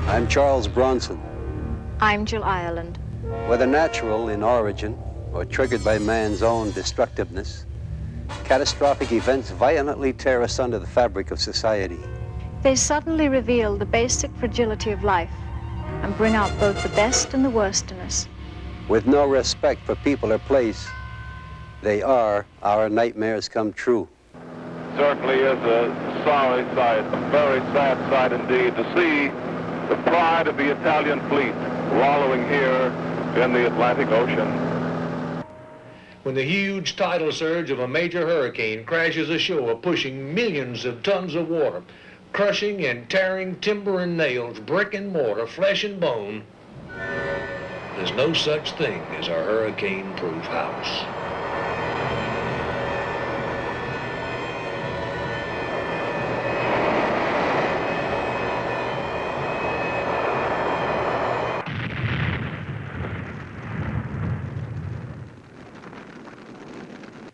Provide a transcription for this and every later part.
I'm Charles Bronson. I'm Jill Ireland. Whether natural in origin or triggered by man's own destructiveness, catastrophic events violently tear asunder the fabric of society. They suddenly reveal the basic fragility of life and bring out both the best and the worst in us. With no respect for people or place, they are our nightmares come true. Certainly is a sorry sight, a very sad sight indeed, to see the pride of the Italian fleet wallowing here in the Atlantic Ocean. When the huge tidal surge of a major hurricane crashes ashore, pushing millions of tons of water, crushing and tearing timber and nails, brick and mortar, flesh and bone, there's no such thing as a hurricane-proof house.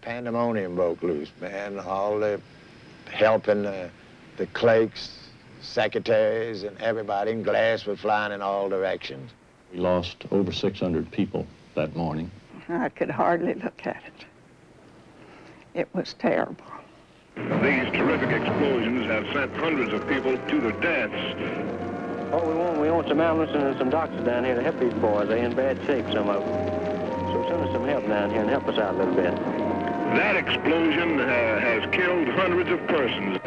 Pandemonium broke loose, man. All the helping the clerks, secretaries, and everybody, and glass was flying in all directions. We lost over 600 people that morning. I could hardly look at it. It was terrible. These terrific explosions have sent hundreds of people to their deaths. Oh, we want some ambulances and some doctors down here to help these boys. They're in bad shape, some of them. So send us some help down here and help us out a little bit. That explosion has killed hundreds of persons.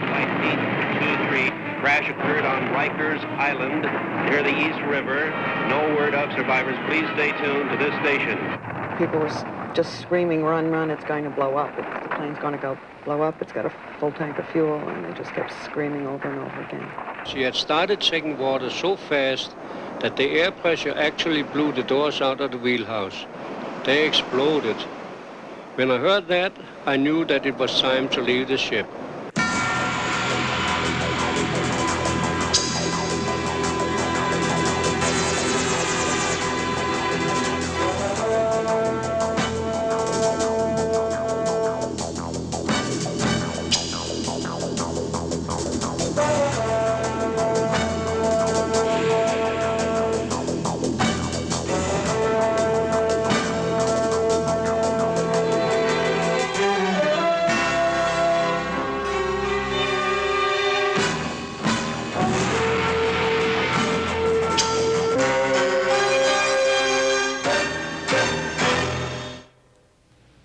Flight 823 crash occurred on Rikers Island near the East River. No word of survivors. Please stay tuned to this station. People were just screaming, run, run, it's going to blow up. The plane's going to go blow up. It's got a full tank of fuel, and they just kept screaming over and over again. She had started taking water so fast that the air pressure actually blew the doors out of the wheelhouse. They exploded. When I heard that, I knew that it was time to leave the ship.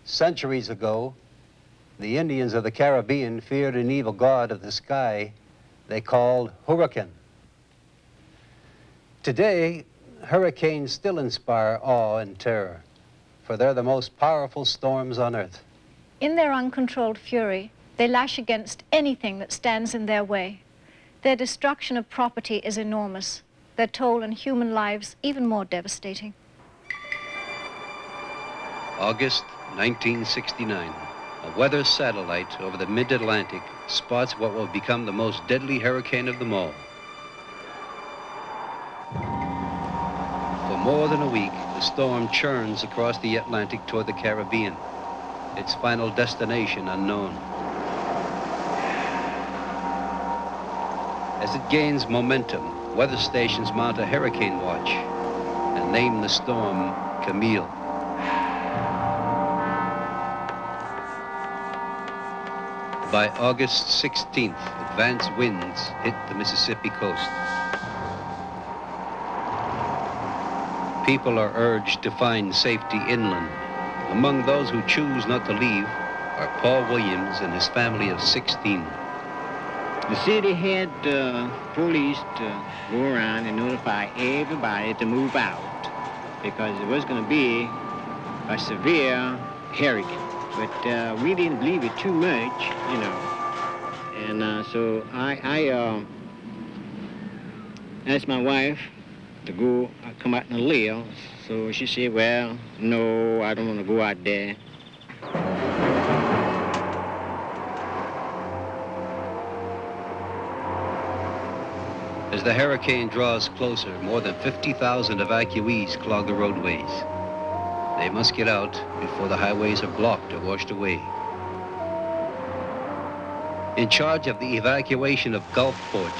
Centuries ago, the Indians of the Caribbean feared an evil god of the sky they called hurricane. Today, hurricanes still inspire awe and terror, for they're the most powerful storms on Earth. In their uncontrolled fury, they lash against anything that stands in their way. Their destruction of property is enormous, their toll on human lives even more devastating. August 1969, a weather satellite over the mid-Atlantic spots what will become the most deadly hurricane of them all. For more than a week, the storm churns across the Atlantic toward the Caribbean, its final destination unknown. As it gains momentum, weather stations mount a hurricane watch and name the storm Camille. By August 16th, advanced winds hit the Mississippi coast. People are urged to find safety inland. Among those who choose not to leave are Paul Williams and his family of 16. The city had police to go around and notify everybody to move out because it was going to be a severe hurricane. But we didn't believe it too much, you know. And so I asked my wife to go come out and live. So she said, well, no, I don't want to go out there. As the hurricane draws closer, more than 50,000 evacuees clog the roadways. They must get out before the highways are blocked or washed away. In charge of the evacuation of Gulfport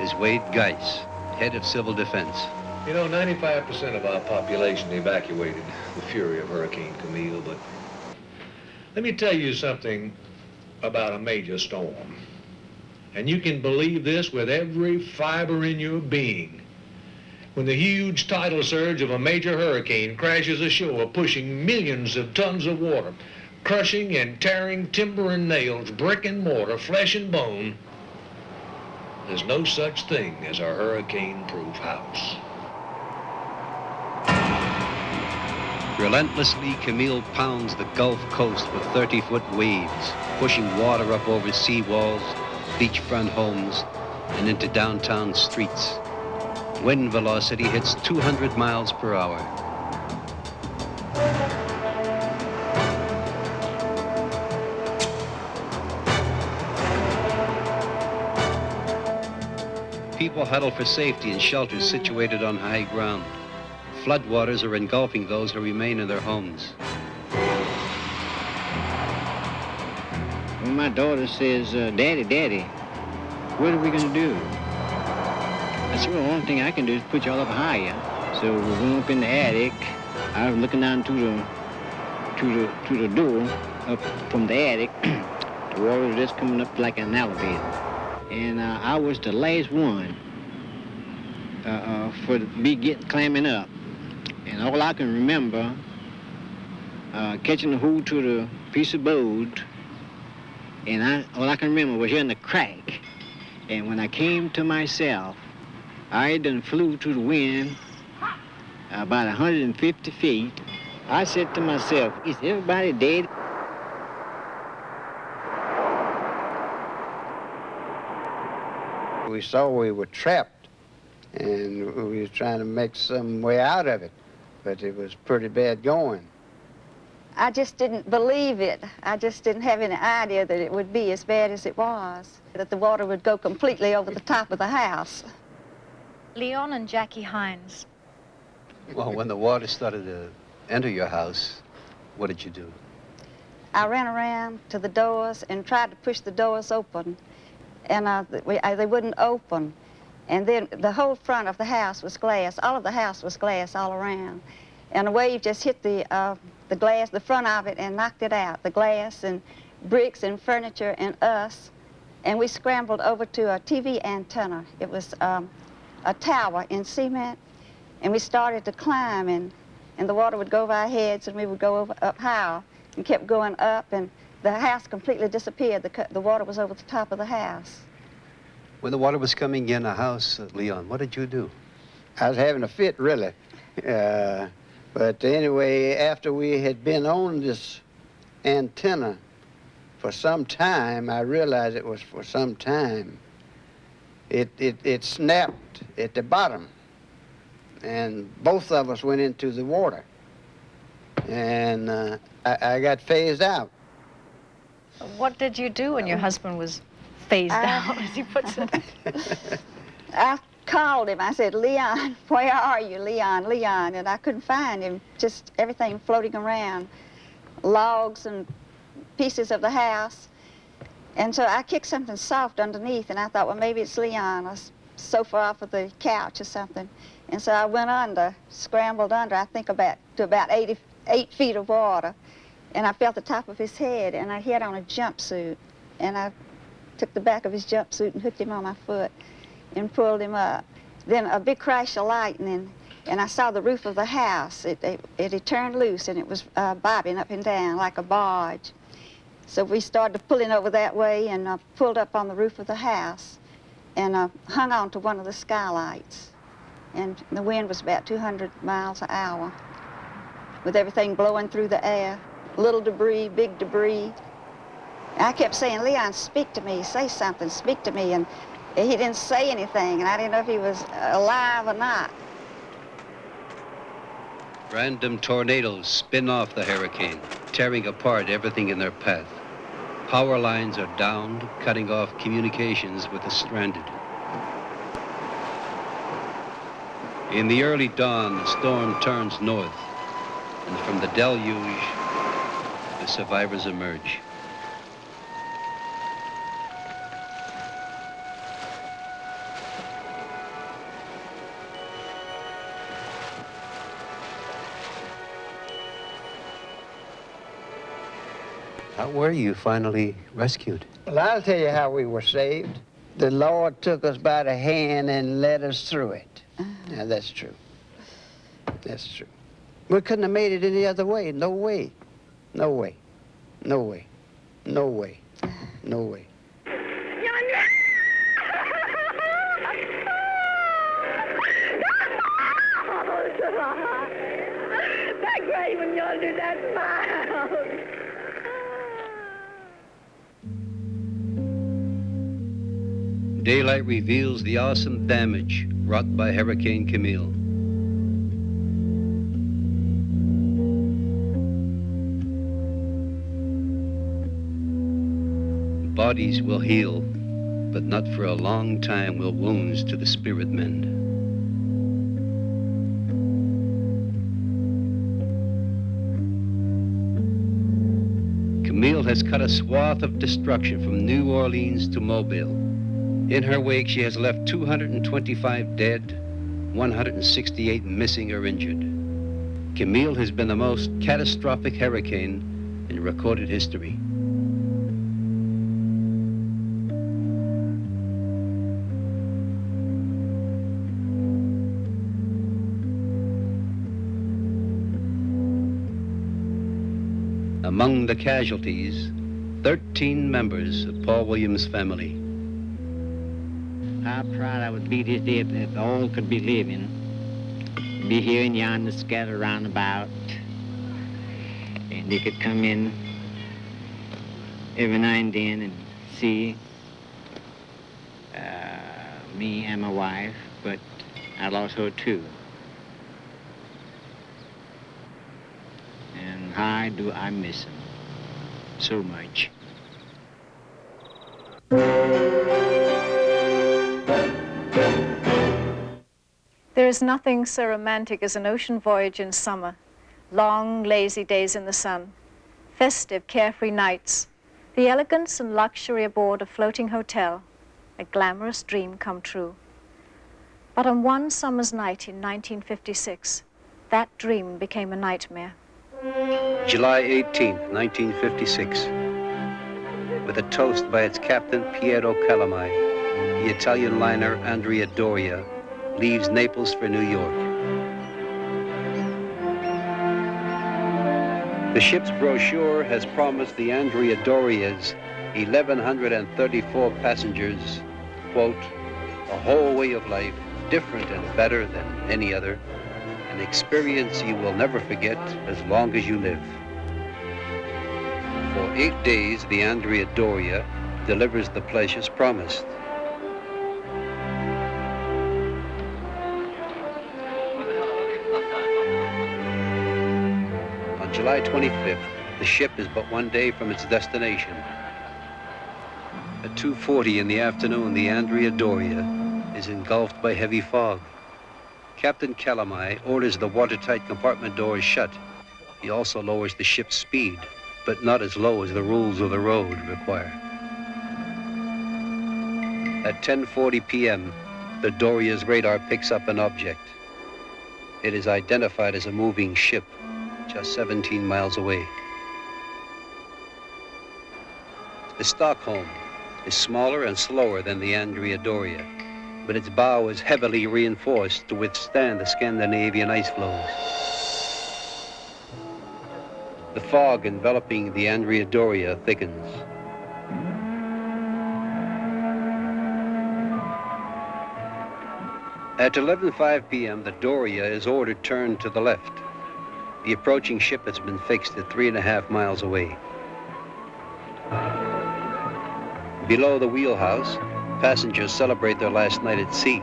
is Wade Geis, head of civil defense. You know, 95% of our population evacuated the fury of Hurricane Camille, but let me tell you something about a major storm. And you can believe this with every fiber in your being. When the huge tidal surge of a major hurricane crashes ashore, pushing millions of tons of water, crushing and tearing timber and nails, brick and mortar, flesh and bone, there's no such thing as a hurricane-proof house. Relentlessly, Camille pounds the Gulf Coast with 30-foot waves, pushing water up over seawalls, beachfront homes, and into downtown streets. Wind velocity hits 200 miles per hour. People huddle for safety in shelters situated on high ground. Floodwaters are engulfing those who remain in their homes. When my daughter says, Daddy, Daddy, what are we gonna do? I said, well, the only thing I can do is put y'all up higher. So we went up in the attic. I was looking down to the door up from the attic. The water was just coming up like an elevator. And I was the last one climbing up. And all I can remember, catching the hold to the piece of board, and all I can remember was hearing the crack. And when I came to myself, I done flew to the wind about 150 feet. I said to myself, is everybody dead? We saw we were trapped, and we were trying to make some way out of it, but it was pretty bad going. I just didn't believe it. I just didn't have any idea that it would be as bad as it was, that the water would go completely over the top of the house. Leon and Jackie Hines. Well, when the water started to enter your house, what did you do? I ran around to the doors and tried to push the doors open, and they wouldn't open. And then the whole front of the house was glass. All of the house was glass all around. And a wave just hit the glass, the front of it, and knocked it out. The glass and bricks and furniture and us. And we scrambled over to a TV antenna. It was a tower in cement. And we started to climb, and the water would go over our heads, and we would go up higher and kept going up, and the house completely disappeared. The water was over the top of the house. When the water was coming in the house, Leon, what did you do? I was having a fit, really. But anyway, after we had been on this antenna for some time, I realized it was for some time, it snapped at the bottom, and both of us went into the water. And I got phased out. What did you do when your husband was phased out, as he puts it? I called him. I said, Leon, where are you, Leon, Leon? And I couldn't find him, just everything floating around, logs and pieces of the house. And so I kicked something soft underneath, and I thought, well, maybe it's Leon, a sofa off of the couch or something. And so I went under, scrambled under, I think to about 8 feet of water. And I felt the top of his head, and he had on a jumpsuit. And I took the back of his jumpsuit and hooked him on my foot and pulled him up. Then a big crash of lightning, and I saw the roof of the house. It had turned loose, and it was bobbing up and down like a barge. So we started pulling over that way and pulled up on the roof of the house and hung on to one of the skylights. And the wind was about 200 miles an hour with everything blowing through the air, little debris, big debris. And I kept saying, Leon, speak to me, say something, speak to me. And he didn't say anything, and I didn't know if he was alive or not. Random tornadoes spin off the hurricane, tearing apart everything in their path. Power lines are downed, cutting off communications with the stranded. In the early dawn, the storm turns north, and from the deluge, the survivors emerge. How were you finally rescued? Well, I'll tell you how we were saved. The Lord took us by the hand and led us through it. Now, that's true. That's true. We couldn't have made it any other way. No way. No way. No way. No way. No way. That grave when yonder, that smile. Daylight reveals the awesome damage wrought by Hurricane Camille. Bodies will heal, but not for a long time will wounds to the spirit mend. Camille has cut a swath of destruction from New Orleans to Mobile. In her wake, she has left 225 dead, 168 missing or injured. Camille has been the most catastrophic hurricane in recorded history. Among the casualties, 13 members of Paul Williams' family. How proud I would be this day if all could be living. Be here and yonder scattered around about. And they could come in every now and then and see me and my wife, but I lost her too. And how do I miss him so much. There is nothing so romantic as an ocean voyage in summer, long, lazy days in the sun, festive, carefree nights, the elegance and luxury aboard a floating hotel, a glamorous dream come true. But on one summer's night in 1956, that dream became a nightmare. July 18, 1956. With a toast by its captain, Piero Calamai, the Italian liner Andrea Doria leaves Naples for New York. The ship's brochure has promised the Andrea Doria's 1,134 passengers, quote, a whole way of life, different and better than any other, an experience you will never forget as long as you live. For 8 days, the Andrea Doria delivers the pleasures promised. On July 25th, the ship is but 1 day from its destination. At 2:40 in the afternoon, the Andrea Doria is engulfed by heavy fog. Captain Calamai orders the watertight compartment doors shut. He also lowers the ship's speed, but not as low as the rules of the road require. At 10:40 p.m., the Doria's radar picks up an object. It is identified as a moving ship, just 17 miles away. The Stockholm is smaller and slower than the Andrea Doria, but its bow is heavily reinforced to withstand the Scandinavian ice floes. The fog enveloping the Andrea Doria thickens. At 11:05 p.m., the Doria is ordered turned to the left. The approaching ship has been fixed at 3.5 miles away. Below the wheelhouse, passengers celebrate their last night at sea.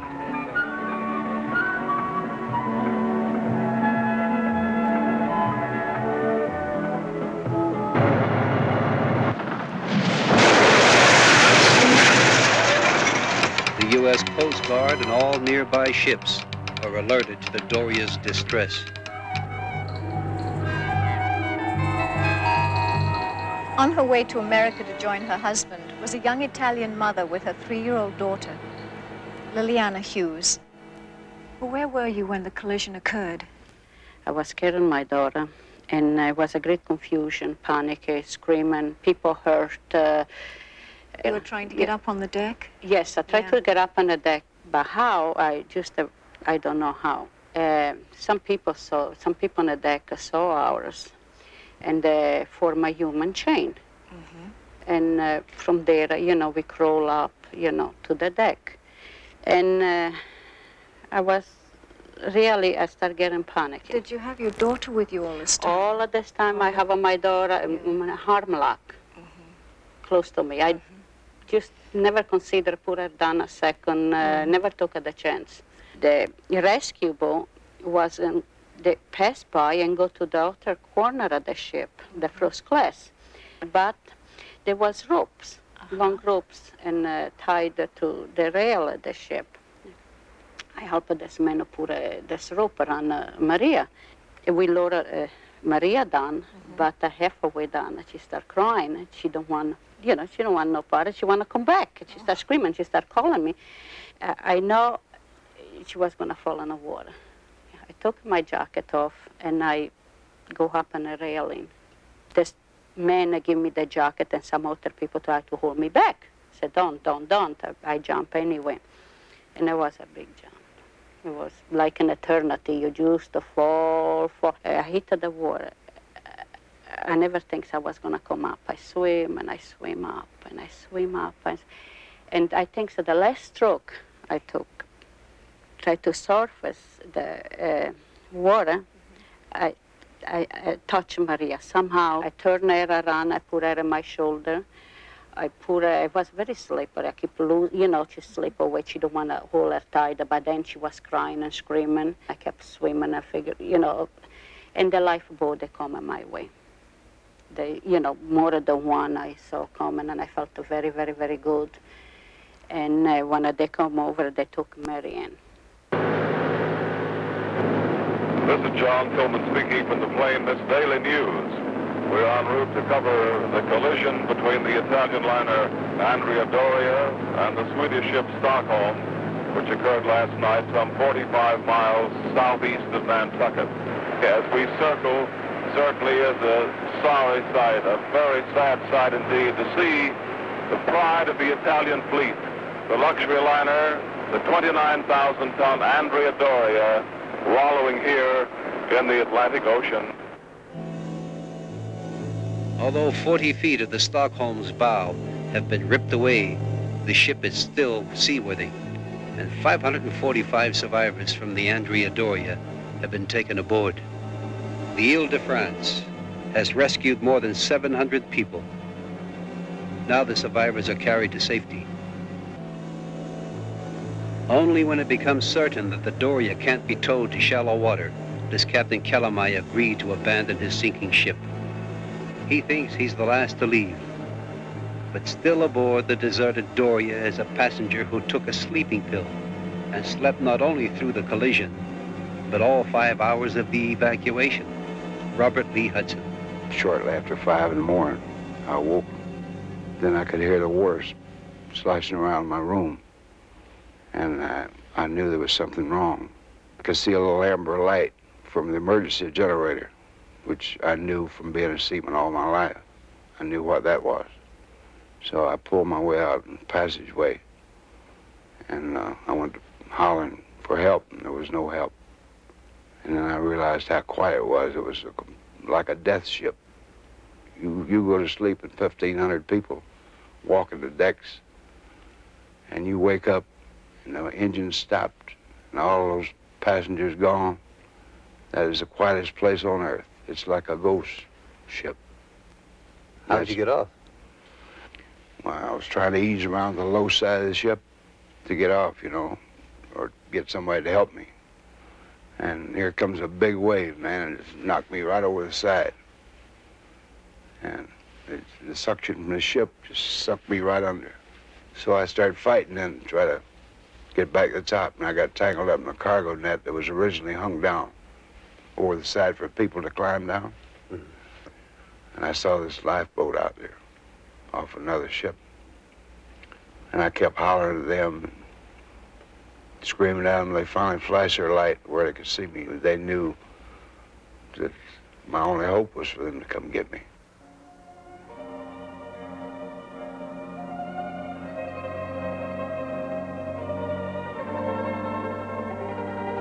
The U.S. Coast Guard and all nearby ships are alerted to the Doria's distress. On her way to America to join her husband was a young Italian mother with her 3-year-old daughter, Liliana Hughes. Where were you when the collision occurred? I was carrying my daughter, And it was a great confusion, panic, screaming, people hurt. You were trying to get up on the deck? Yes, I tried to get up on the deck, but how? I don't know how. Some people on the deck saw ours, and they formed a human chain. And from there, you know, we crawl up, you know, to the deck. And I started getting panicky. Did you have your daughter with you all this time? All of this time, I have my daughter in arm lock, close to me. I just never considered put her down a second, never took the chance. The rescue boat they passed by and go to the outer corner of the ship, the first class. But there was ropes, long ropes, and tied to the rail of the ship. I helped this man to put this rope around Maria. We lowered Maria down, but halfway down, she started crying. She don't want, you know, she don't want no part. She want to come back. She started screaming. She started calling me. I know she was going to fall in the water. I took my jacket off, and I go up on the railing. This man gave me the jacket, and some other people tried to hold me back. I said, don't. I jump anyway. And it was a big jump. It was like an eternity. You used to fall. I hit the water. I never think I was going to come up. I swim, and I swim up, and I swim up. And I think so the last stroke I took, tried to surface the water, I touched Maria. Somehow I turned her around, I put her on my shoulder. It was very slippery. I keep she slip away. She don't want to hold her tight, but then she was crying and screaming. I kept swimming, I figured, and the lifeboat, they come my way. They, more than one I saw coming, and I felt very, very, very good. And when they come over, they took Mary in. This is John Tillman speaking from the plane Miss Daily News. We're en route to cover the collision between the Italian liner Andrea Doria and the Swedish ship Stockholm, which occurred last night some 45 miles southeast of Nantucket. As we circle, certainly is a sorry sight, a very sad sight indeed, to see the pride of the Italian fleet, the luxury liner, the 29,000-ton Andrea Doria, wallowing here in the Atlantic Ocean. Although 40 feet of the Stockholm's bow have been ripped away, the ship is still seaworthy, and 545 survivors from the Andrea Doria have been taken aboard. The Ile-de-France has rescued more than 700 people. Now the survivors are carried to safety. Only when it becomes certain that the Doria can't be towed to shallow water does Captain Calamai agree to abandon his sinking ship. He thinks he's the last to leave, but still aboard the deserted Doria is a passenger who took a sleeping pill and slept not only through the collision, but all 5 hours of the evacuation. Robert Lee Hudson. Shortly after 5 in the morning, I woke. Then I could hear the water sloshing around my room, and I knew there was something wrong. I could see a little amber light from the emergency generator, which I knew from being a seaman all my life. I knew what that was. So I pulled my way out in the passageway, and I went hollering for help, and there was no help. And then I realized how quiet it was. It was like a death ship. You go to sleep and 1,500 people walking the decks, and you wake up and the engine stopped and all those passengers gone. That is the quietest place on earth. It's like a ghost ship. How did you get off? Well, I was trying to ease around the low side of the ship to get off, or get somebody to help me. And here comes a big wave, man, and it knocked me right over the side. And the suction from the ship just sucked me right under. So I started fighting then to try to get back to the top, and I got tangled up in a cargo net that was originally hung down over the side for people to climb down. Mm-hmm. And I saw this lifeboat out there off another ship. And I kept hollering at them, screaming at them. They finally flashed their light where they could see me. They knew that My only hope was for them to come get me.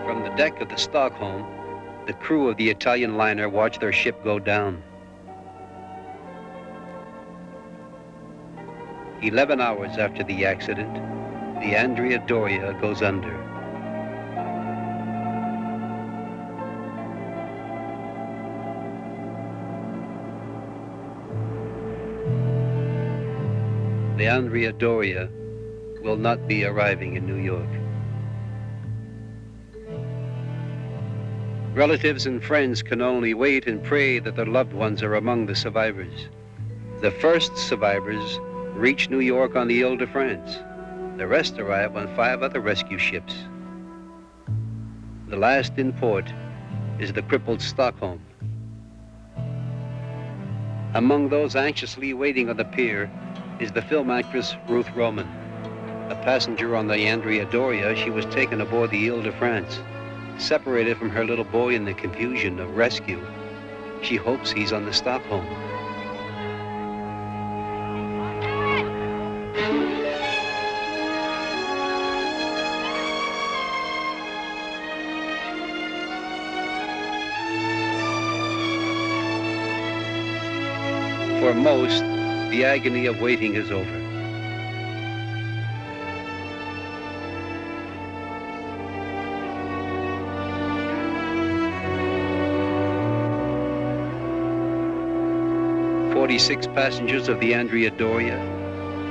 From the deck of the Stockholm, the crew of the Italian liner watched their ship go down. 11 hours after the accident, the Andrea Doria goes under. The Andrea Doria will not be arriving in New York. Relatives and friends can only wait and pray that their loved ones are among the survivors. The first survivors reach New York on the Ile-de-France. The rest arrive on 5 other rescue ships. The last in port is the crippled Stockholm. Among those anxiously waiting on the pier is the film actress Ruth Roman. A passenger on the Andrea Doria, she was taken aboard the Ile-de-France. Separated from her little boy in the confusion of rescue, she hopes he's on the Stockholm. For most, the agony of waiting is over. Six passengers of the Andrea Doria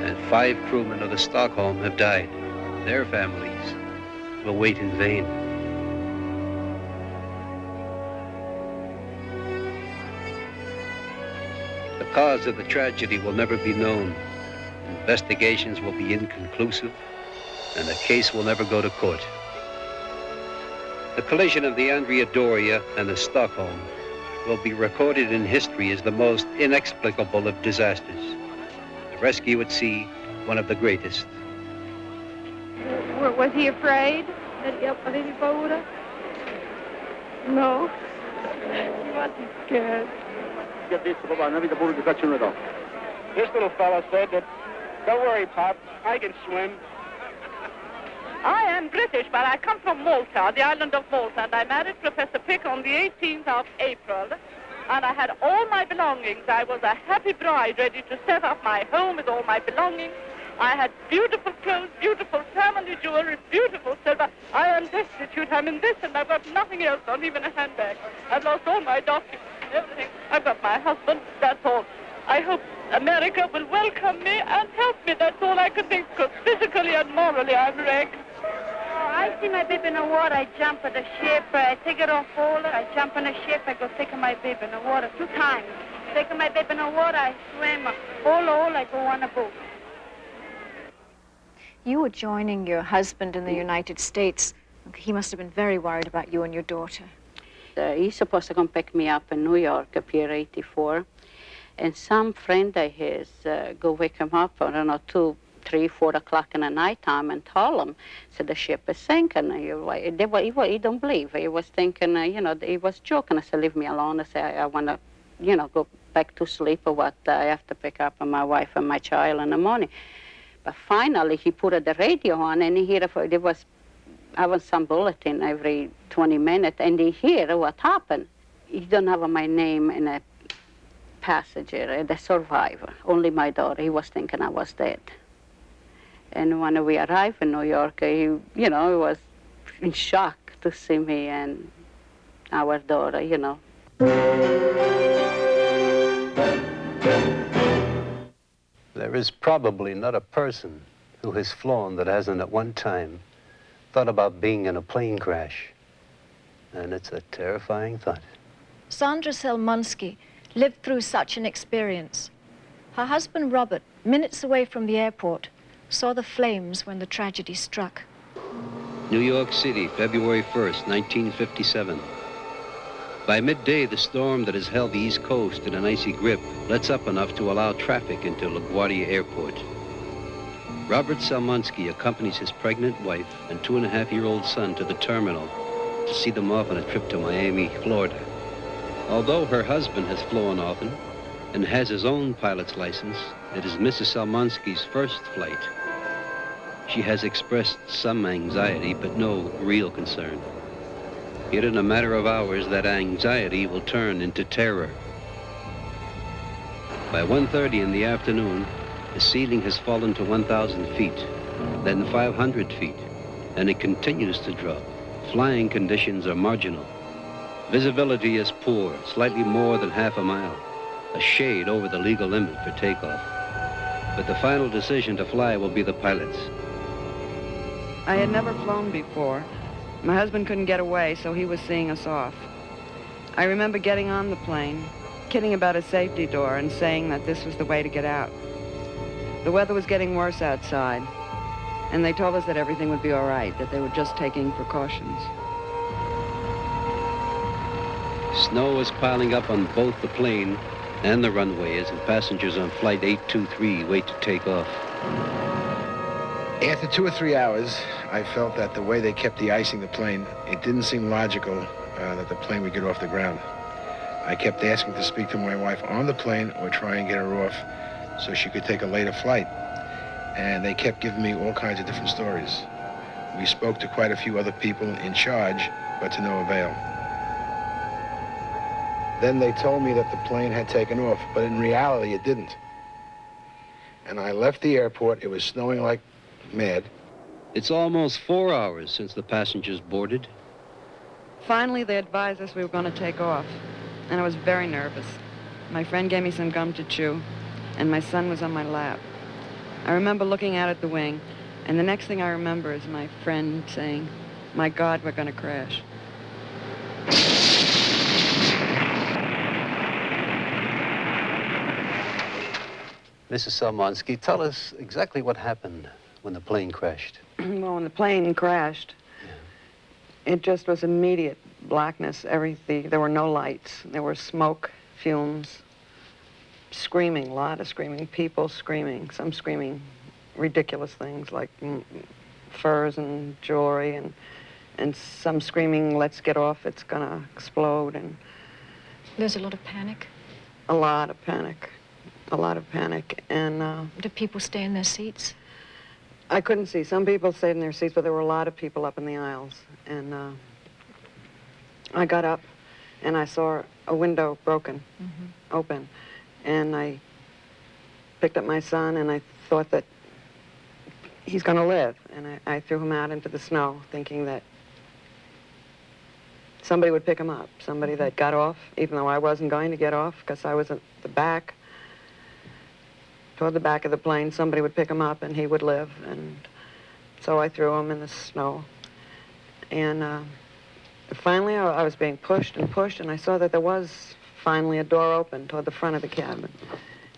and 5 crewmen of the Stockholm have died. Their families will wait in vain. The cause of the tragedy will never be known. Investigations will be inconclusive, and the case will never go to court. The collision of the Andrea Doria and the Stockholm will be recorded in history as the most inexplicable of disasters. The rescue at sea, one of the greatest. Was he afraid that he boat? No. He wasn't scared. This little fella said that, don't worry, Pop, I can swim. I am British, but I come from Malta, the island of Malta, and I married Professor Pick on the 18th of April, and I had all my belongings. I was a happy bride, ready to set up my home with all my belongings. I had beautiful clothes, beautiful family jewelry, beautiful silver. I am destitute, I'm in this, and I've got nothing else, not even a handbag. I've lost all my documents, everything. I've got my husband, that's all. I hope America will welcome me and help me, that's all I can think, because physically and morally I'm wrecked. I see my baby in the water, I jump at the ship, I take it off hold, I jump on the ship, I go take my baby in the water 2 times. Take my baby in the water, I swim, all, I go on a boat. You were joining your husband in the United States. He must have been very worried about you and your daughter. He's supposed to come pick me up in New York, Pier 84, and some friend of his go wake him up, I don't know, 2, 3, 4 o'clock in the nighttime and tell him, said the ship is sinking. He don't believe. He was thinking, he was joking. I said, leave me alone. I said, I want to, go back to sleep or what. I have to pick up my wife and my child in the morning. But finally, he put the radio on, and he heard there was having some bulletin every 20 minutes, and he hear what happened. He don't have my name in a passenger, the survivor, only my daughter. He was thinking I was dead. And when we arrived in New York, he was in shock to see me and our daughter, There is probably not a person who has flown that hasn't at one time thought about being in a plane crash. And it's a terrifying thought. Sandra Selmansky lived through such an experience. Her husband, Robert, minutes away from the airport, saw the flames when the tragedy struck. New York City, February 1st, 1957. By midday, the storm that has held the East Coast in an icy grip lets up enough to allow traffic into LaGuardia Airport. Robert Selmansky accompanies his pregnant wife and 2.5-year-old son to the terminal to see them off on a trip to Miami, Florida. Although her husband has flown often and has his own pilot's license, it is Mrs. Salmonsky's first flight. She has expressed some anxiety, but no real concern. Yet in a matter of hours, that anxiety will turn into terror. By 1:30 in the afternoon, the ceiling has fallen to 1,000 feet, then 500 feet, and it continues to drop. Flying conditions are marginal. Visibility is poor, slightly more than half a mile, a shade over the legal limit for takeoff. But the final decision to fly will be the pilot's. I had never flown before. My husband couldn't get away, so he was seeing us off. I remember getting on the plane, kidding about a safety door and saying that this was the way to get out. The weather was getting worse outside, and they told us that everything would be all right, that they were just taking precautions. Snow is piling up on both the plane and the runway as the passengers on Flight 823 wait to take off. After 2 or 3 hours, I felt that the way they kept de-icing the plane, it didn't seem logical that the plane would get off the ground. I kept asking to speak to my wife on the plane or try and get her off so she could take a later flight. And they kept giving me all kinds of different stories. We spoke to quite a few other people in charge, but to no avail. Then they told me that the plane had taken off, but in reality it didn't. And I left the airport. It was snowing like mad. It's almost 4 hours since the passengers boarded. Finally, they advised us we were going to take off, and I was very nervous. My friend gave me some gum to chew, and my son was on my lap. I remember looking out at the wing, and the next thing I remember is my friend saying, "My God, we're going to crash." Mrs. Salmonsky, tell us exactly what happened when the plane crashed. Well, when the plane crashed, it just was immediate blackness, everything. There were no lights. There were smoke, fumes, screaming, a lot of screaming, people screaming, some screaming ridiculous things like furs and jewelry, and some screaming, "Let's get off, it's gonna explode." And there's a lot of panic? A lot of panic. A lot of panic. And did people stay in their seats? I couldn't see. Some people stayed in their seats, but there were a lot of people up in the aisles. And I got up, and I saw a window broken, open. And I picked up my son, and I thought that he's going to live. And I threw him out into the snow, thinking that somebody would pick him up, somebody that got off, even though I wasn't going to get off, because I was at the back. Toward the back of the plane, somebody would pick him up and he would live. And so I threw him in the snow. And finally I was being pushed and pushed, and I saw that there was finally a door open toward the front of the cabin.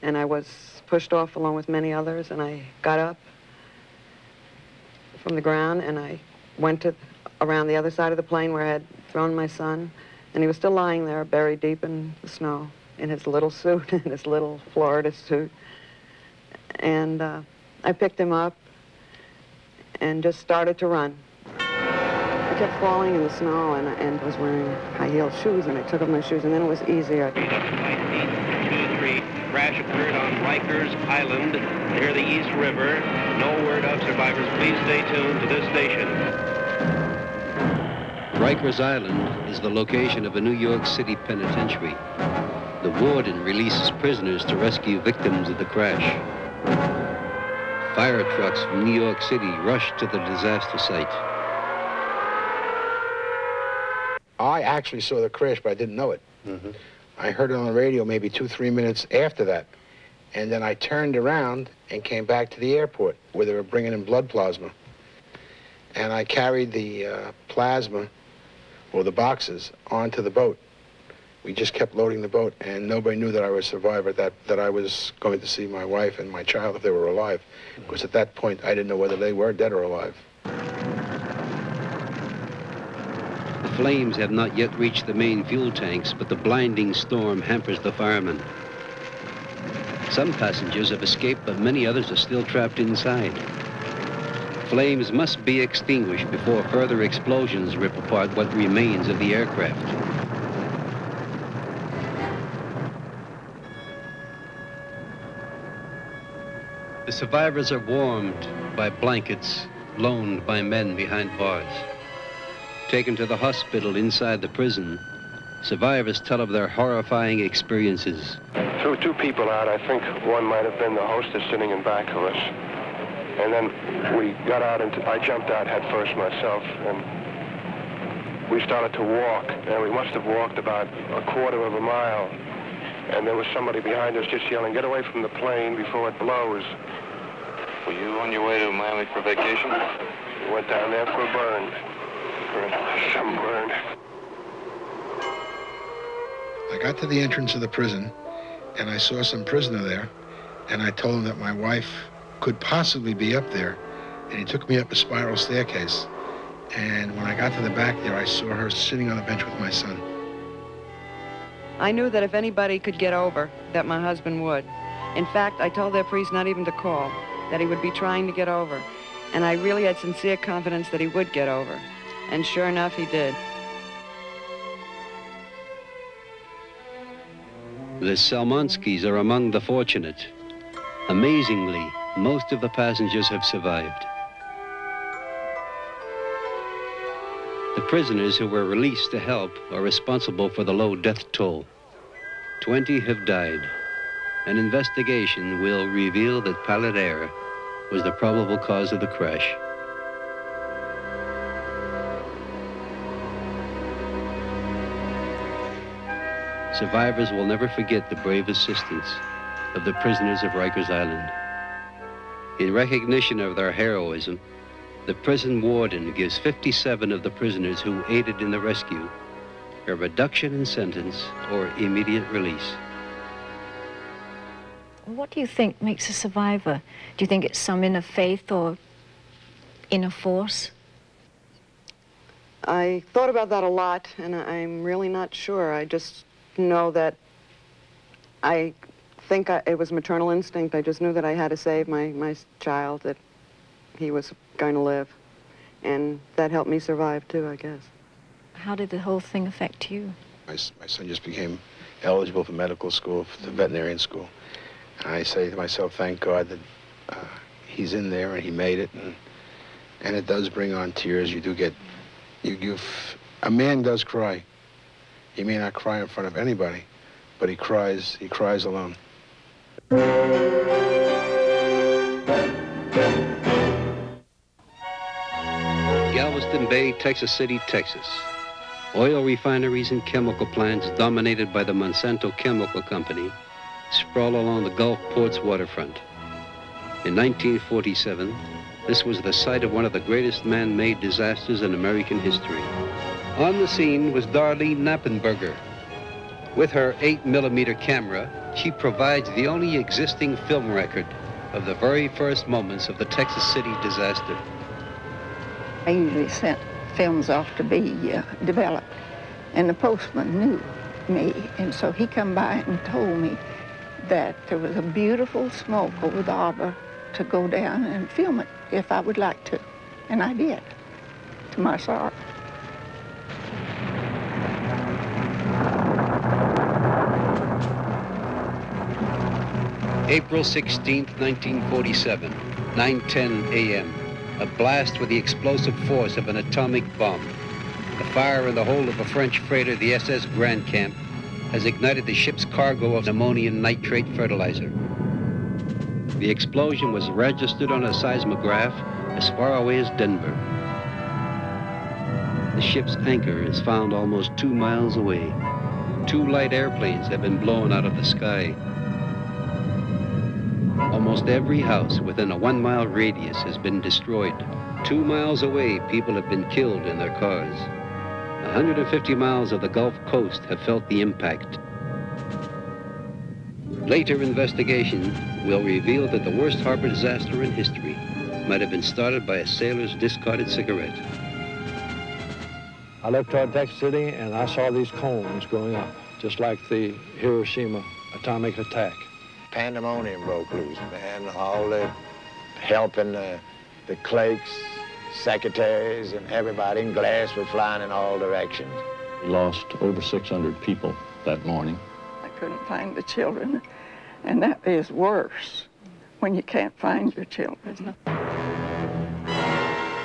And I was pushed off along with many others, and I got up from the ground and I went around the other side of the plane where I had thrown my son, and he was still lying there buried deep in the snow in his little suit, in his little Florida suit. And I picked him up and just started to run. I kept falling in the snow, and was wearing high-heeled shoes, and I took off my shoes, and then it was easier. Flight 823, crash occurred on Rikers Island near the East River. No word of survivors. Please stay tuned to this station. Rikers Island is the location of a New York City penitentiary. The warden releases prisoners to rescue victims of the crash. Fire trucks from New York City rush to the disaster site. I actually saw the crash, but I didn't know it. I heard it on the radio maybe 2-3 minutes after that. And then I turned around and came back to the airport where they were bringing in blood plasma. And I carried the plasma, or the boxes, onto the boat. We just kept loading the boat, and nobody knew that I was a survivor, that I was going to see my wife and my child if they were alive. Because at that point, I didn't know whether they were dead or alive. The flames have not yet reached the main fuel tanks, but the blinding storm hampers the firemen. Some passengers have escaped, but many others are still trapped inside. Flames must be extinguished before further explosions rip apart what remains of the aircraft. The survivors are warmed by blankets loaned by men behind bars. Taken to the hospital inside the prison, survivors tell of their horrifying experiences. Threw two people out. I think one might have been the hostess sitting in back of us. And then we got out, and I jumped out head first myself, and we started to walk, and we must have walked about a quarter of a mile. And there was somebody behind us just yelling, "Get away from the plane before it blows." Were you on your way to Miami for vacation? We went down there for a burn. For some burn. I got to the entrance of the prison, and I saw some prisoner there, and I told him that my wife could possibly be up there, and he took me up a spiral staircase. And when I got to the back there, I saw her sitting on a bench with my son. I knew that if anybody could get over, that my husband would. In fact, I told their priest not even to call, that he would be trying to get over. And I really had sincere confidence that he would get over. And sure enough, he did. The Salmonskys are among the fortunate. Amazingly, most of the passengers have survived. The prisoners who were released to help are responsible for the low death toll. 20 have died. An investigation will reveal that pallid air was the probable cause of the crash. Survivors will never forget the brave assistance of the prisoners of Rikers Island. In recognition of their heroism, the prison warden gives 57 of the prisoners who aided in the rescue a reduction in sentence or immediate release. What do you think makes a survivor? Do you think it's some inner faith or inner force? I thought about that a lot, and I'm really not sure. I just know that I think it was maternal instinct. I just knew that I had to save my child, that he was going to live. And that helped me survive, too, I guess. How did the whole thing affect you? My son just became eligible for medical school, for the veterinarian school. And I say to myself, thank God that he's in there and he made it. And it does bring on tears. You do get, a man does cry. He may not cry in front of anybody, but he cries alone. Galveston Bay, Texas City, Texas. Oil refineries and chemical plants dominated by the Monsanto Chemical Company sprawl along the Gulf Port's waterfront. In 1947, this was the site of one of the greatest man-made disasters in American history. On the scene was Darlene Knappenberger. With her 8mm camera, she provides the only existing film record of the very first moments of the Texas City disaster. I usually sent films off to be developed, and the postman knew me, and so he come by and told me that there was a beautiful smoke over the harbor to go down and film it if I would like to, and I did, to my sorrow. April 16th, 1947, 9:10 a.m. A blast with the explosive force of an atomic bomb. The fire in the hold of a French freighter, the SS Grand Camp, has ignited the ship's cargo of ammonium nitrate fertilizer. The explosion was registered on a seismograph as far away as Denver. The ship's anchor is found almost 2 miles away. 2 light airplanes have been blown out of the sky. Almost every house within a 1-mile radius has been destroyed. 2 miles away, people have been killed in their cars. 150 miles of the Gulf Coast have felt the impact. Later investigation will reveal that the worst harbor disaster in history might have been started by a sailor's discarded cigarette. I looked toward Texas City and I saw these cones going up, just like the Hiroshima atomic attack. Pandemonium broke loose, man. All the helping the clerks, secretaries, and everybody, and glass were flying in all directions. We lost over 600 people that morning. I couldn't find the children, and that is worse when you can't find your children.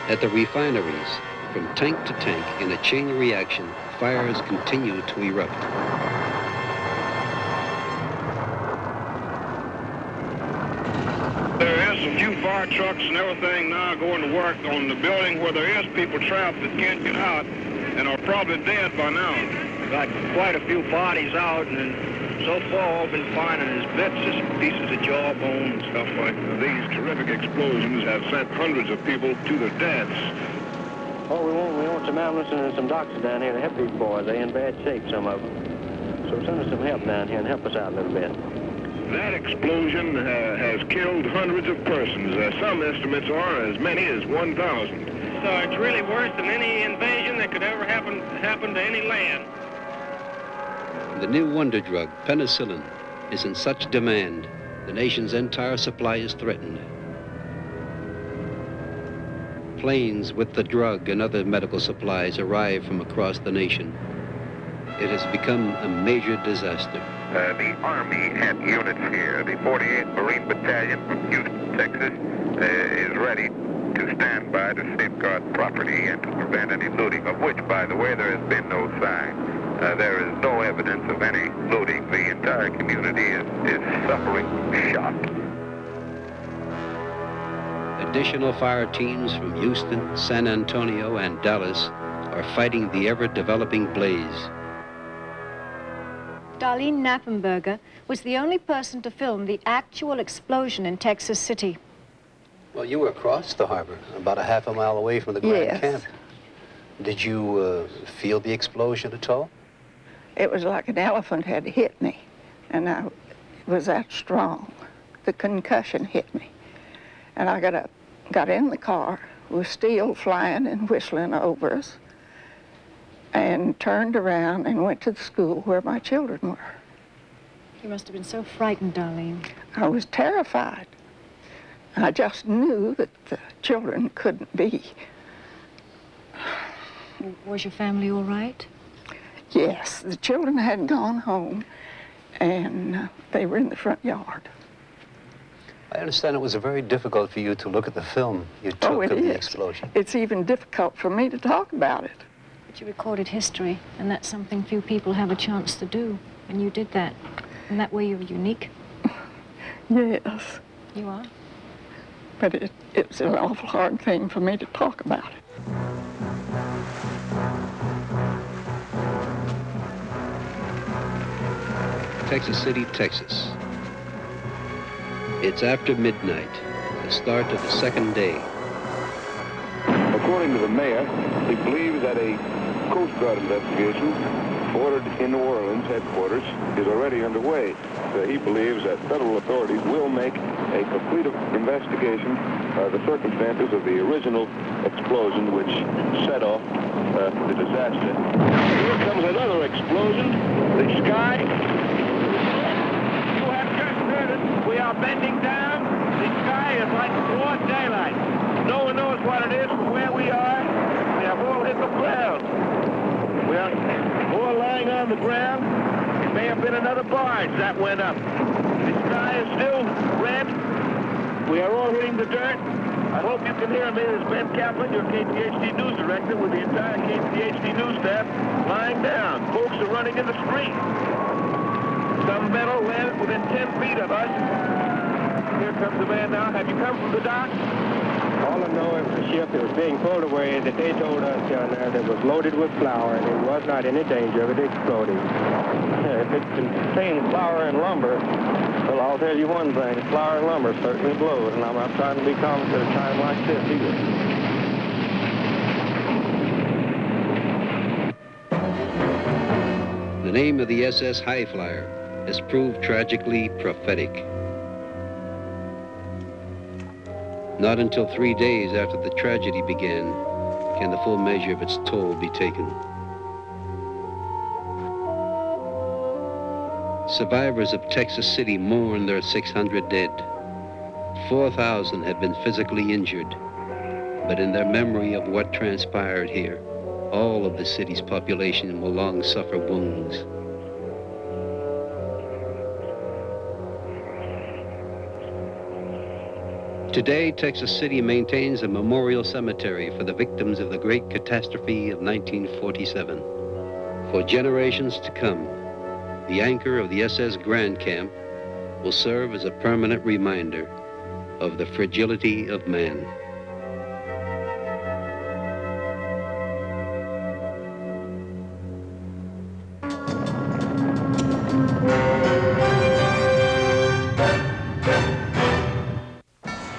At the refineries, from tank to tank, in a chain reaction, fires continue to erupt. There is a few fire trucks and everything now going to work on the building where there is people trapped that can't get out and are probably dead by now. Got quite a few bodies out, and so far all been finding is bits, just pieces of jawbone and stuff like that. These terrific explosions have sent hundreds of people to their deaths. Oh, we want some ambulance and some doctors down here to help these boys. They're in bad shape, some of them. So send us some help down here and help us out a little bit. That explosion has killed hundreds of persons. Some estimates are as many as 1,000. So it's really worse than any invasion that could ever happen to any land. The new wonder drug, penicillin, is in such demand, the nation's entire supply is threatened. Planes with the drug and other medical supplies arrive from across the nation. It has become a major disaster. The Army had units here. The 48th Marine Battalion from Houston, Texas, is ready to stand by to safeguard property and to prevent any looting, of which, by the way, there has been no sign. There is no evidence of any looting. The entire community is suffering shock. Additional fire teams from Houston, San Antonio, and Dallas are fighting the ever-developing blaze. Darlene Knappenberger was the only person to film the actual explosion in Texas City. Well, you were across the harbor, about a half a mile away from the Grand Camp. Did you feel the explosion at all? It was like an elephant had hit me, and it was that strong. The concussion hit me. And I got up, got in the car with steel flying and whistling over us, and turned around and went to the school where my children were. You must have been so frightened, Darlene. I was terrified. I just knew that the children couldn't be. Was your family all right? Yes, the children had gone home, and they were in the front yard. I understand it was very difficult for you to look at the film you took of the explosion. It's even difficult for me to talk about it. But you recorded history, and that's something few people have a chance to do, and you did that. And that way you're unique. Yes. You are? But it was an awful hard thing for me to talk about it. Texas City, Texas. It's after midnight, the start of the second day. According to the mayor, he believes that a Coast Guard investigation ordered in New Orleans headquarters is already underway. He believes that federal authorities will make a complete investigation of the circumstances of the original explosion which set off the disaster. Here comes another explosion. The sky. You have just heard it. We are bending down. The sky is like broad daylight. No one knows what it is from where we are. We have all hit the ground. We are all lying on the ground. It may have been another barge that went up. The sky is still red. We are all hitting the dirt. I hope you can hear me. This is Ben Kaplan, your KTHD News Director, with the entire KTHD News staff lying down. Folks are running in the street. Some metal landed within 10 feet of us. Here comes the man now. Have you come from the dock? All I know is the ship that was being pulled away that they told us down there that was loaded with flour and it was not in any danger of it exploding. If it contains flour and lumber, well, I'll tell you one thing, flour and lumber certainly blows, and I'm not trying to be comic at a time like this either. The name of the SS High Flyer has proved tragically prophetic. Not until 3 days after the tragedy began can the full measure of its toll be taken. Survivors of Texas City mourn their 600 dead. 4,000 have been physically injured, but in their memory of what transpired here, all of the city's population will long suffer wounds. Today, Texas City maintains a memorial cemetery for the victims of the great catastrophe of 1947. For generations to come, the anchor of the SS Grand Camp will serve as a permanent reminder of the fragility of man.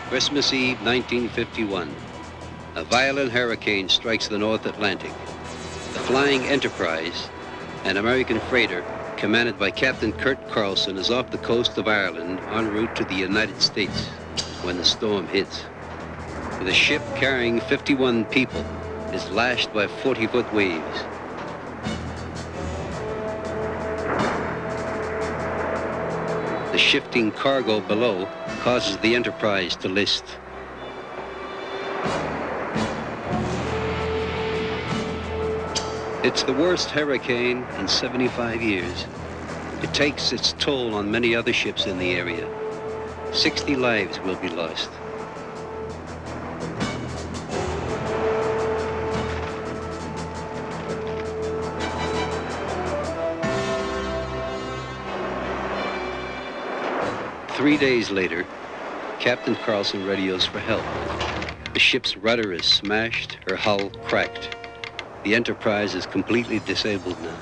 Christmas Eve, 1951. A violent hurricane strikes the North Atlantic. The Flying Enterprise, an American freighter commanded by Captain Kurt Carlson, is off the coast of Ireland en route to the United States when the storm hits. The ship carrying 51 people is lashed by 40-foot waves. The shifting cargo below causes the Enterprise to list. It's the worst hurricane in 75 years. It takes its toll on many other ships in the area. 60 lives will be lost. Three days later, Captain Carlson radios for help. The ship's rudder is smashed, her hull cracked. The Enterprise is completely disabled now.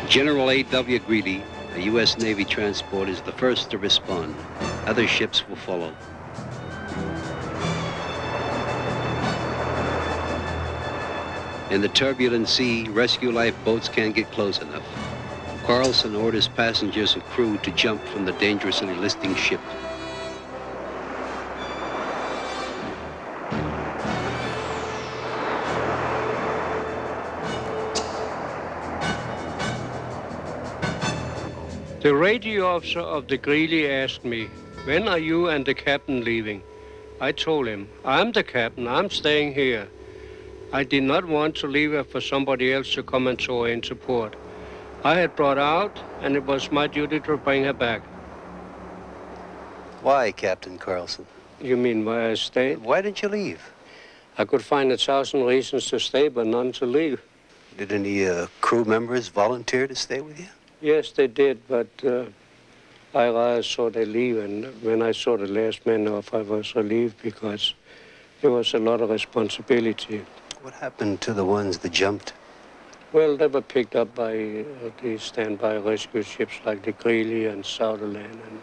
General A.W. Greeley, a U.S. Navy transport, is the first to respond. Other ships will follow. In the turbulent sea, rescue lifeboats can't get close enough. Carlson orders passengers and crew to jump from the dangerously listing ship. The radio officer of the Greeley asked me, "When are you and the captain leaving?" I told him, "I'm the captain, I'm staying here." I did not want to leave her for somebody else to come and tow her into port. I had brought her out, and it was my duty to bring her back. Why, Captain Carlson? You mean why I stayed? Why did you leave? I could find 1,000 reasons to stay, but none to leave. Did any crew members volunteer to stay with you? Yes, they did, but I rather saw they leave, and when I saw the last man off, I was relieved because there was a lot of responsibility. What happened to the ones that jumped? Well, they were picked up by the standby rescue ships like the Greeley and Sutherland, and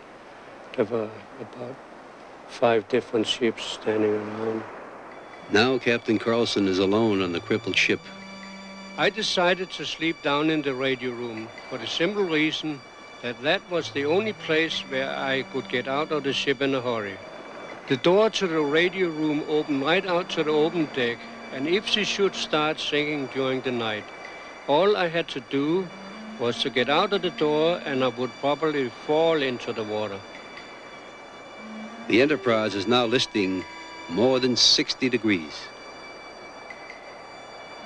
there were about 5 different ships standing around. Now Captain Carlson is alone on the crippled ship. I decided to sleep down in the radio room for the simple reason that that was the only place where I could get out of the ship in a hurry. The door to the radio room opened right out to the open deck, and if she should start sinking during the night, all I had to do was to get out of the door and I would probably fall into the water. The Enterprise is now listing more than 60 degrees.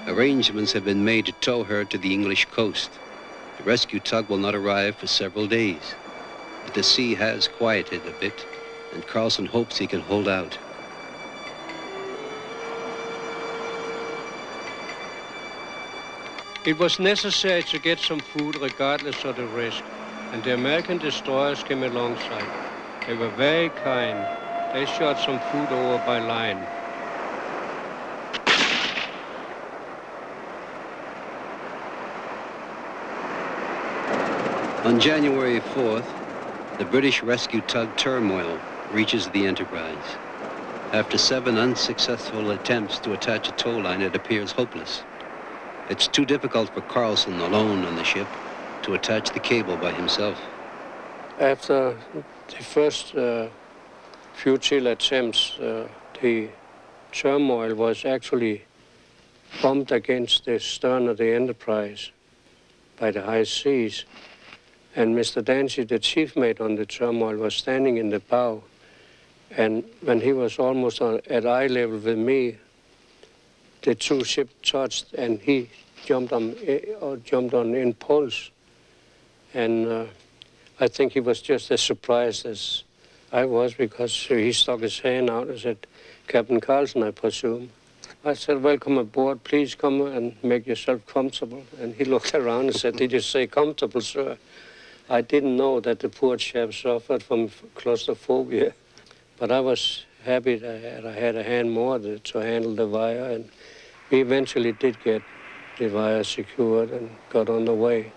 Arrangements have been made to tow her to the English coast. The rescue tug will not arrive for several days, but the sea has quieted a bit, and Carlson hopes he can hold out. It was necessary to get some food regardless of the risk, and the American destroyers came alongside. They were very kind. They shot some food over by line. On January 4th, the British rescue tug Turmoil reaches the Enterprise. After 7 unsuccessful attempts to attach a tow line, it appears hopeless. It's too difficult for Carlson, alone on the ship, to attach the cable by himself. After the first futile attempts, the Turmoil was actually bumped against the stern of the Enterprise by the high seas. And Mr. Dancy, the chief mate on the Turmoil, was standing in the bow. And when he was almost at eye level with me, the two ships touched, and he jumped on in pulse. And I think he was just as surprised as I was, because he stuck his hand out and said, "Captain Carlson, I presume." I said, "Welcome aboard. Please come and make yourself comfortable." And he looked around and said, "Did you say comfortable, sir?" I didn't know that the poor chap suffered from claustrophobia. But I was happy that I had a hand more to handle the wire, and we eventually did get the wire secured and got on the way.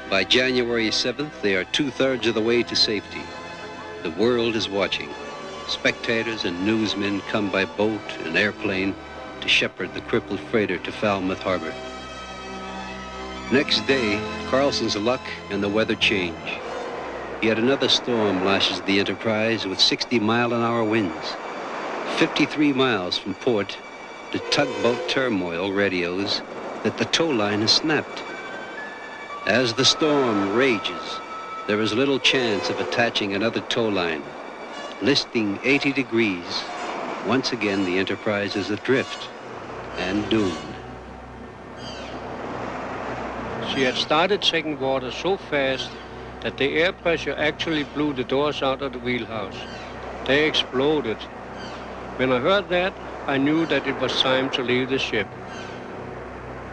By January 7th, they are 2/3 of the way to safety. The world is watching. Spectators and newsmen come by boat and airplane to shepherd the crippled freighter to Falmouth Harbor. Next day, Carlson's luck and the weather change. Yet another storm lashes the Enterprise with 60-mile-an-hour winds. 53 miles from port, the tugboat turmoil radios that the tow line has snapped. As the storm rages, there is little chance of attaching another tow line. Listing 80 degrees, once again the Enterprise is adrift and doomed. She had started taking water so fast that the air pressure actually blew the doors out of the wheelhouse. They exploded. When I heard that, I knew that it was time to leave the ship.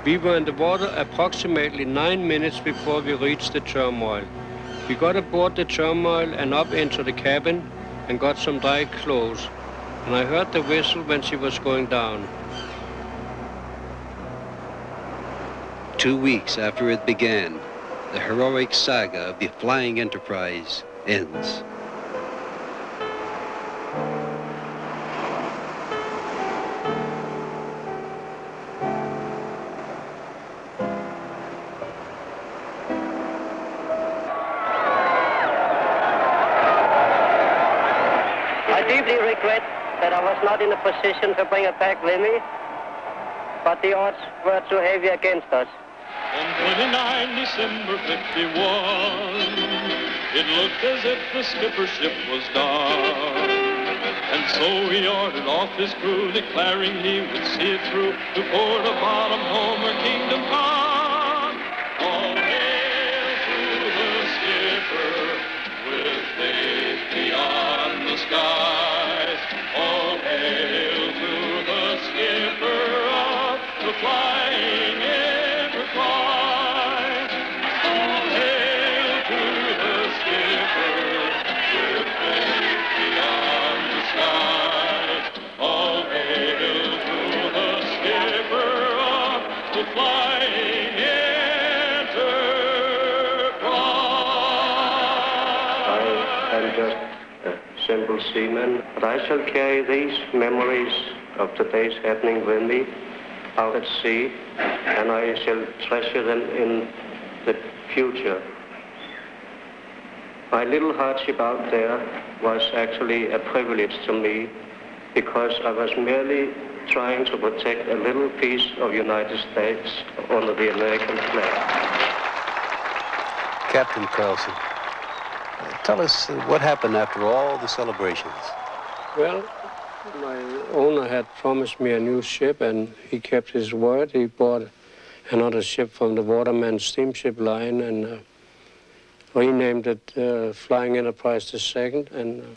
We were in the water approximately 9 minutes before we reached the turmoil. We got aboard the turmoil and up into the cabin and got some dry clothes, and I heard the whistle when she was going down. 2 weeks after it began, the heroic saga of the flying Enterprise ends. I deeply regret that I was not in a position to bring it back with me, but the odds were too heavy against us. On 29 December 51, it looked as if the skipper's ship was done. And so he ordered off his crew, declaring he would see it through to port of bottom home or kingdom come. All hail to the skipper with faith beyond the skies. All hail to the skipper of the flying Enterprise. All hail to the skipper with faith beyond the skies. All hail to the skipper of the flying Enterprise. I am just a simple seaman, but I shall carry these memories of today's happening with me out at sea, and I shall treasure them in the future. My little hardship out there was actually a privilege to me, because I was merely trying to protect a little piece of United States under the American flag. Captain Carlson, tell us what happened after all the celebrations. Well, my owner had promised me a new ship, and he kept his word. He bought another ship from the Waterman Steamship Line and renamed it Flying Enterprise II, and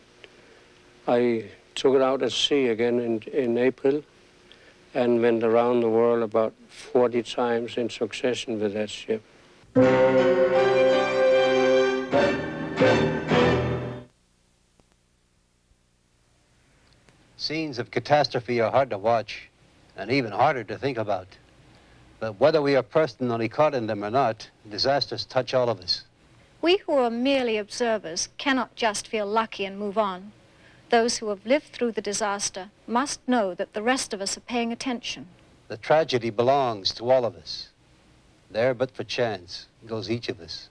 I took it out at sea again in April and went around the world about 40 times in succession with that ship. Scenes of catastrophe are hard to watch and even harder to think about. But whether we are personally caught in them or not, disasters touch all of us. We who are merely observers cannot just feel lucky and move on. Those who have lived through the disaster must know that the rest of us are paying attention. The tragedy belongs to all of us. There but for chance goes each of us.